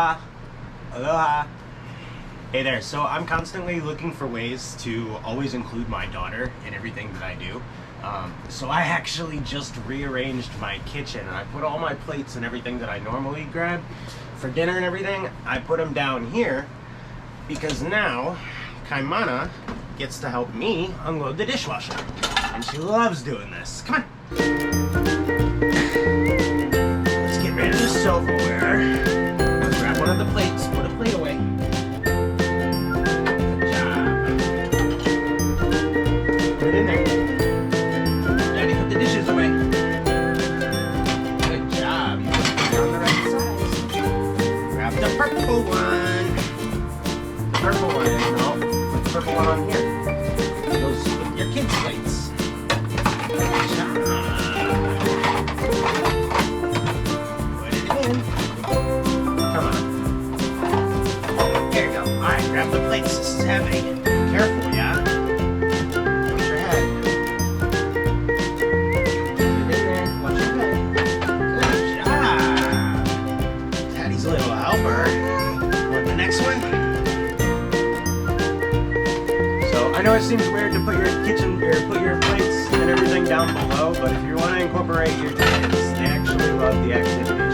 Aloha. Hey there, so I'm constantly looking for ways to always include my daughter in everything that I do. So I actually just rearranged my kitchen and I put all my plates and everything that I normally grab for dinner and everything, I put them down here because now Kaimana gets to help me unload the dishwasher. And she loves doing this. Come on. Let's get rid of the silverware. Grab one of the plates, put a plate away. Good job. Put it in there. Daddy, put the dishes away. Good job. You put it on the right size. Grab the purple one. The purple one. No, put the purple one on here. Those with your kids' plates. Good job. Put it in. Come on. There you go. Alright, grab the plates. This is heavy. Careful, yeah? Watch your head. Put it in there. Watch your head. Good job. Daddy's a little helper. Want the next one? So, I know it seems weird to put your kitchen, or put your plates and everything down below, but if you want to incorporate your kids, they actually love the activity.